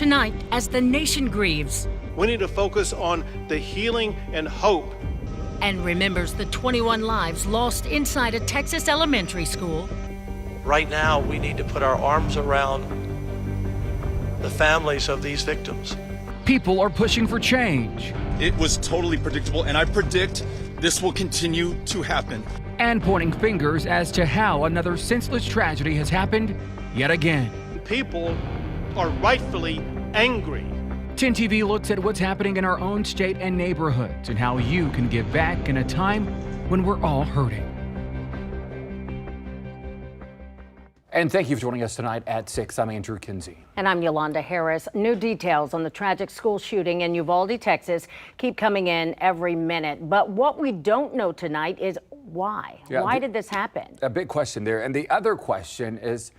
Tonight, as the nation grieves We need to focus on the healing and hope. and remembers the 21 lives lost inside a Texas elementary school, Right now, we need to put our arms around the families of these victims. People are pushing for change It was totally predictable, and I predict this will continue to happen. and pointing fingers as to how another senseless tragedy has happened yet again. People are rightfully angry. 10 TV looks at what's happening in our own state and neighborhoods and how you can give back in a time when we're all hurting. And thank you for joining us tonight at 6. I'm Andrew Kinsey. And I'm Yolanda Harris. New details on the tragic school shooting in Uvalde, Texas keep coming in every minute. But what we don't know tonight is why. Why did this happen? A big question there. And the other question is,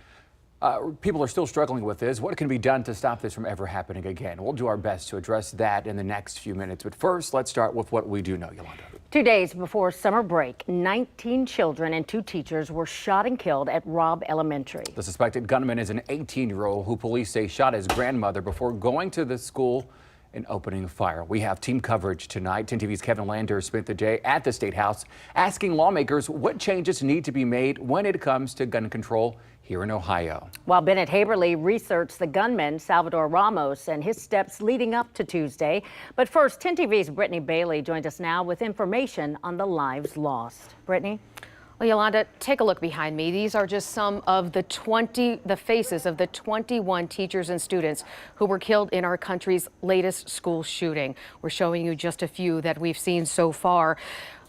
people are still struggling with this. What can be done to stop this from ever happening again? We'll do our best to address that in the next few minutes. But first, let's start with what we do know, Yolanda. 2 days before summer break, 19 children and 2 teachers were shot and killed at Robb Elementary. The suspected gunman is an 18-year-old who police say shot his grandmother before going to the school and opening fire. We have team coverage tonight. 10 TV's Kevin Lander spent the day at the State House asking lawmakers what changes need to be made when it comes to gun control here in Ohio. While Bennett Haberly researched the gunman, Salvador Ramos, and his steps leading up to Tuesday. But first, 10 TV's Brittany Bailey joins us now with information on the lives lost. Brittany? Well, Yolanda, take a look behind me. These are just some of the faces of the 21 teachers and students who were killed in our country's latest school shooting. We're showing you just a few that we've seen so far.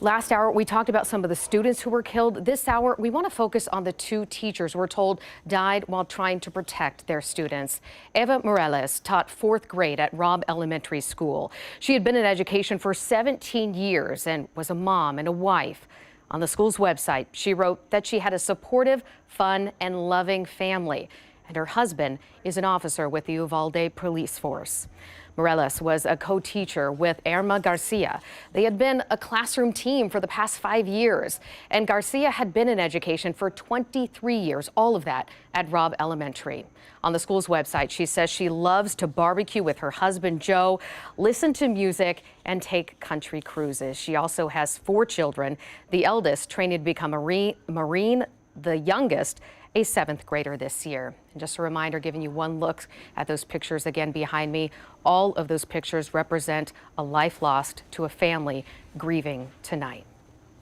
Last hour, we talked about some of the students who were killed. This hour, we want to focus on the 2 teachers we're told died while trying to protect their students. Eva Morales taught 4th grade at Robb Elementary School. She had been in education for 17 years and was a mom and a wife. On the school's website, she wrote that she had a supportive, fun, and loving family, and her husband is an officer with the Uvalde Police Force. Morales was a co-teacher with Irma Garcia. They had been a classroom team for the past 5 years, and Garcia had been in education for 23 years, all of that at Robb Elementary. On the school's website, she says she loves to barbecue with her husband, Joe, listen to music, and take country cruises. She also has 4 children, the eldest training to become a Marine, the youngest a 7th grader this year. And just a reminder, giving you one look at those pictures again behind me, all of those pictures represent a life lost to a family grieving tonight.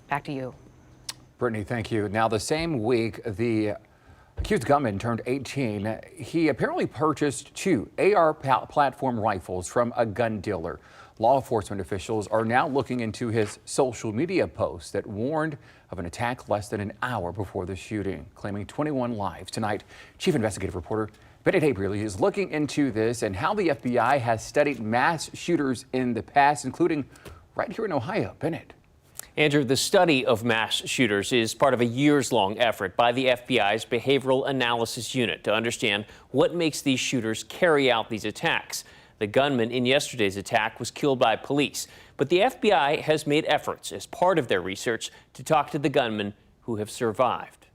Back to you. Brittany, thank you. Now, the same week, the accused gunman turned 18. He apparently purchased 2 AR platform rifles from a gun dealer. Law enforcement officials are now looking into his social media posts that warned of an attack less than an hour before the shooting, claiming 21 lives. Tonight, Chief Investigative Reporter Bennett Haberly is looking into this and how the FBI has studied mass shooters in the past, including right here in Ohio. Bennett. Andrew, the study of mass shooters is part of a years-long effort by the FBI's Behavioral Analysis Unit to understand what makes these shooters carry out these attacks. The gunman in yesterday's attack was killed by police, but the FBI has made efforts as part of their research to talk to the gunmen who have survived.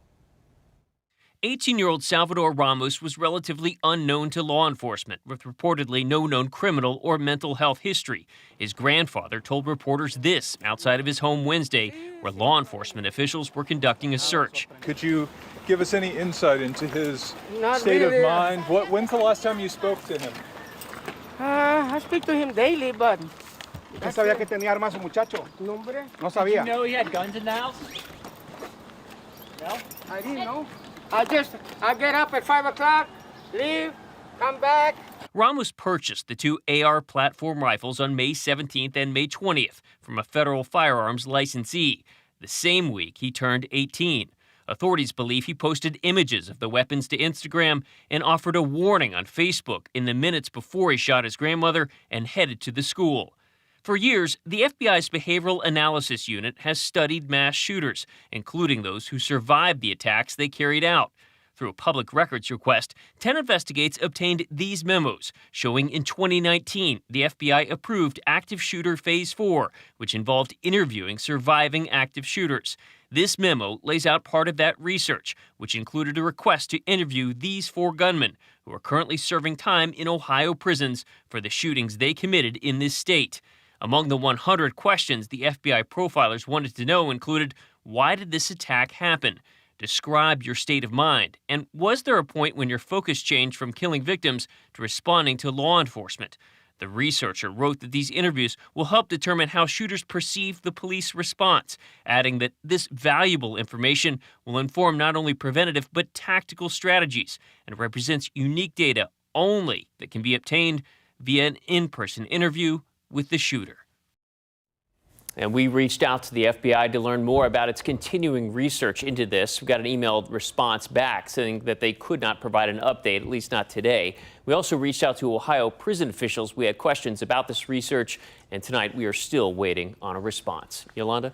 18-year-old Salvador Ramos was relatively unknown to law enforcement, with reportedly no known criminal or mental health history. His grandfather told reporters this outside of his home Wednesday, where law enforcement officials were conducting a search. Could you give us any insight into his state of mind? When's the last time you spoke to him? I speak to him daily, but... ¿Usted sabía que tenía armas su muchacho? No, hombre. No sabía. Did you know he had guns in the house? No? I didn't know. I get up at 5 o'clock, leave, come back. Ramos purchased the 2 AR platform rifles on May 17th and May 20th from a federal firearms licensee. The same week, he turned 18. Authorities believe he posted images of the weapons to Instagram and offered a warning on Facebook in the minutes before he shot his grandmother and headed to the school. For years, the FBI's Behavioral Analysis Unit has studied mass shooters, including those who survived the attacks they carried out. Through a public records request, 10 Investigates obtained these memos showing in 2019 the FBI approved active shooter phase 4, which involved interviewing surviving active shooters. This memo lays out part of that research, which included a request to interview these 4 gunmen who are currently serving time in Ohio prisons for the shootings they committed in this state. Among the 100 questions the FBI profilers wanted to know included, why did this attack happen? Describe your state of mind. And was there a point when your focus changed from killing victims to responding to law enforcement? The researcher wrote that these interviews will help determine how shooters perceive the police response, adding that this valuable information will inform not only preventative but tactical strategies and represents unique data only that can be obtained via an in-person interview with the shooter. And we reached out to the FBI to learn more about its continuing research into this. We got an emailed response back saying that they could not provide an update, at least not today. We also reached out to Ohio prison officials. We had questions about this research, and tonight we are still waiting on a response. Yolanda?